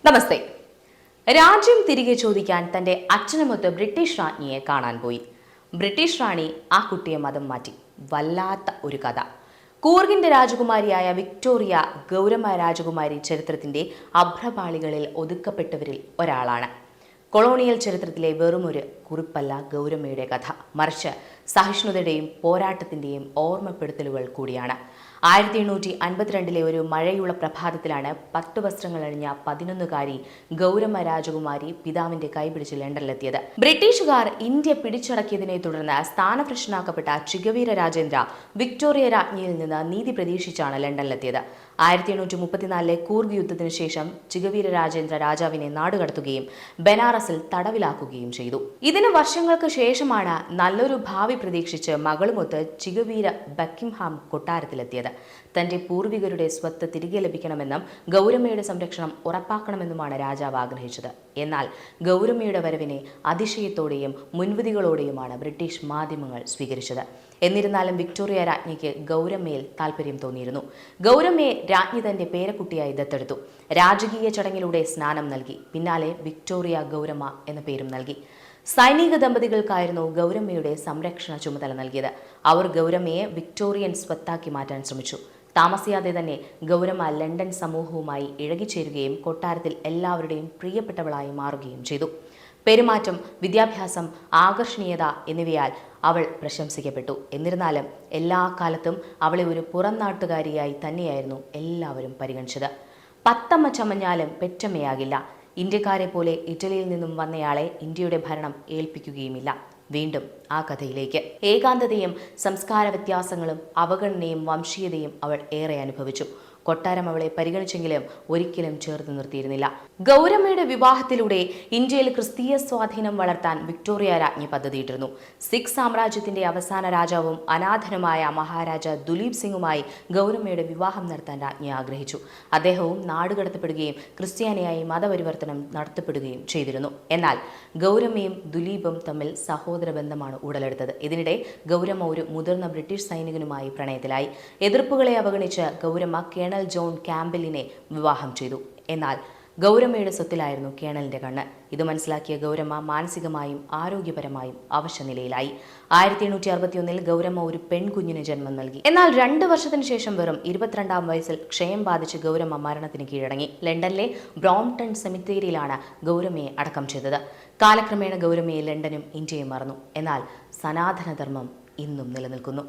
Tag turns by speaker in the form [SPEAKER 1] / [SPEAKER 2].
[SPEAKER 1] നമസ്തേ. രാജ്യം തിരികെ ചോദിക്കാൻ തന്റെ അച്ഛനുമൊത്ത് ബ്രിട്ടീഷ് രാജ്ഞിയെ കാണാൻ പോയി. ബ്രിട്ടീഷ് റാണി ആ കുട്ടിയെ മതം മാറ്റി. വല്ലാത്ത ഒരു കഥ. കൂർഗിന്റെ രാജകുമാരിയായ വിക്ടോറിയ ഗൗരമ രാജകുമാരി ചരിത്രത്തിന്റെ അഭ്രപാളികളിൽ ഒതുക്കപ്പെട്ടവരിൽ ഒരാളാണ്. കൊളോണിയൽ ചരിത്രത്തിലെ വെറുമൊരു കുറിപ്പല്ല ഗൗരമ്മയുടെ കഥ, മറിച്ച് സഹിഷ്ണുതയുടെയും പോരാട്ടത്തിന്റെയും ഓർമ്മപ്പെടുത്തലുകൾ കൂടിയാണ്. 1852 ഒരു മഴയുള്ള പ്രഭാതത്തിലാണ് പട്ടുവസ്ത്രങ്ങൾ അണിഞ്ഞ 11-കാരി ഗൗരമ രാജകുമാരി പിതാവിന്റെ കൈപിടിച്ച് ലണ്ടനിലെത്തിയത്. ബ്രിട്ടീഷുകാർ ഇന്ത്യ പിടിച്ചടക്കിയതിനെ തുടർന്ന് സ്ഥാനഭ്രഷ്ടനാക്കപ്പെട്ട ചിഗവീര രാജേന്ദ്ര വിക്ടോറിയ രാജ്ഞിയിൽ നിന്ന് നീതി പ്രതീക്ഷിച്ചാണ് ലണ്ടനിലെത്തിയത്. 1834 കൂർഗ് യുദ്ധത്തിനു ശേഷം ചിഗവീര രാജേന്ദ്ര രാജാവിനെ നാടുകടത്തുകയും ബനാറസിൽ തടവിലാക്കുകയും ചെയ്തു. ഇതിന് വർഷങ്ങൾക്ക് ശേഷമാണ് നല്ലൊരു ഭാവി പ്രതീക്ഷിച്ച് മകളുമൊത്ത് ചിഗവീര ബക്കിംഗ്ഹാം കൊട്ടാരത്തിലെത്തിയത്. തന്റെ പൂർവികരുടെ സ്വത്ത് തിരികെ ലഭിക്കണമെന്നും ഗൗരമ്മയുടെ സംരക്ഷണം ഉറപ്പാക്കണമെന്നുമാണ് രാജാവ് ആഗ്രഹിച്ചത്. എന്നാൽ ഗൗരമ്മയുടെ വരവിനെ അതിശയത്തോടെയും മുൻവിധികളോടെയുമാണ് ബ്രിട്ടീഷ് മാധ്യമങ്ങൾ സ്വീകരിച്ചത്. എന്നിരുന്നാലും വിക്ടോറിയ രാജ്ഞിക്ക് ഗൗരമ്മയിൽ താല്പര്യം തോന്നിയിരുന്നു. ഗൗരമ്മയെ രാജ്ഞി തന്റെ പേരക്കുട്ടിയായി ദത്തെടുത്തു. രാജകീയ ചടങ്ങിലൂടെ സ്നാനം നൽകി. പിന്നാലെ വിക്ടോറിയ ഗൗരമ്മ എന്ന പേരും നൽകി. സൈനിക ദമ്പതികൾക്കായിരുന്നു ഗൗരമ്മയുടെ സംരക്ഷണ ചുമതല നൽകിയത്. അവർ ഗൗരമ്മയെ വിക്ടോറിയൻ സ്വത്താക്കി മാറ്റാൻ ശ്രമിച്ചു. താമസിയാതെ തന്നെ ഗൗരമ്മ ലണ്ടൻ സമൂഹവുമായി ഇഴകിച്ചേരുകയും കൊട്ടാരത്തിൽ എല്ലാവരുടെയും പ്രിയപ്പെട്ടവളായി മാറുകയും ചെയ്തു. പെരുമാറ്റം, വിദ്യാഭ്യാസം, ആകർഷണീയത എന്നിവയാൽ അവൾ പ്രശംസിക്കപ്പെട്ടു. എന്നിരുന്നാലും എല്ലാ കാലത്തും അവളെ ഒരു പുറം നാട്ടുകാരിയായി തന്നെയായിരുന്നു എല്ലാവരും പരിഗണിച്ചത്. പത്തമ്മ ചമഞ്ഞാലും പെറ്റമ്മയാകില്ല. ഇന്ത്യക്കാരെ പോലെ ഇറ്റലിയിൽ നിന്നും വന്നയാളെ ഇന്ത്യയുടെ ഭരണം ഏൽപ്പിക്കുകയുമില്ല. വീണ്ടും ആ കഥയിലേക്ക്. ഏകാന്തതയും സംസ്കാര വ്യത്യാസങ്ങളും അവഗണനയും വംശീയതയും അവൾ ഏറെ അനുഭവിച്ചു. കൊട്ടാരം അവളെ പരിഗണിച്ചെങ്കിലും ഒരിക്കലും ചേർത്ത് നിർത്തിയിരുന്നില്ല. ഗൗരമ്മയുടെ വിവാഹത്തിലൂടെ ഇന്ത്യയിൽ ക്രിസ്തീയ സ്വാധീനം വളർത്താൻ വിക്ടോറിയ രാജ്ഞി പദ്ധതിയിട്ടിരുന്നു. സിഖ് സാമ്രാജ്യത്തിന്റെ അവസാന രാജാവും അനാഥനുമായ മഹാരാജ ദുലീപ് സിംഗുമായി ഗൗരമ്മയുടെ വിവാഹം നടത്താൻ രാജ്ഞി ആഗ്രഹിച്ചു. അദ്ദേഹവും നാടുകടത്തപ്പെടുകയും ക്രിസ്ത്യാനിയായി മതപരിവർത്തനം നടത്തപ്പെടുകയും ചെയ്തിരുന്നു. എന്നാൽ ഗൗരമ്മയും ദുലീപും തമ്മിൽ സഹോദര ബന്ധമാണ് ഉടലെടുത്തത്. ഇതിനിടെ ഗൗരമ്മ ഒരു മുതിർന്ന ബ്രിട്ടീഷ് സൈനികനുമായി പ്രണയത്തിലായി. എതിർപ്പുകളെ അവഗണിച്ച് ഗൗരമ്മ കേണൽ ജോൺ ക്യാമ്പലിനെ വിവാഹം ചെയ്തു. എന്നാൽ ഗൗരമ്മയുടെ സ്വത്തിലായിരുന്നു കേണലിന്റെ കണ്ണ്. ഇത് മനസ്സിലാക്കിയ ഗൗരമ്മ മാനസികമായും ആരോഗ്യപരമായും അവശനിലയിലായി. 1861 ഗൗരമ്മ ഒരു പെൺകുഞ്ഞിന് ജന്മം നൽകി. എന്നാൽ 2 വർഷത്തിന് ശേഷം വെറും 22-ാം വയസ്സിൽ ക്ഷയം ബാധിച്ച് ഗൗരമ്മ മരണത്തിന് കീഴടങ്ങി. ലണ്ടനിലെ ബ്രോംപ്ടൺ സെമിത്തേരിയിലാണ് ഗൗരമ്മയെ അടക്കം ചെയ്തത്. കാലക്രമേണ ഗൗരമ്മയെ ലണ്ടനും ഇന്ത്യയും മറന്നു. എന്നാൽ സനാതനധർമ്മം ഇന്നും നിലനിൽക്കുന്നു.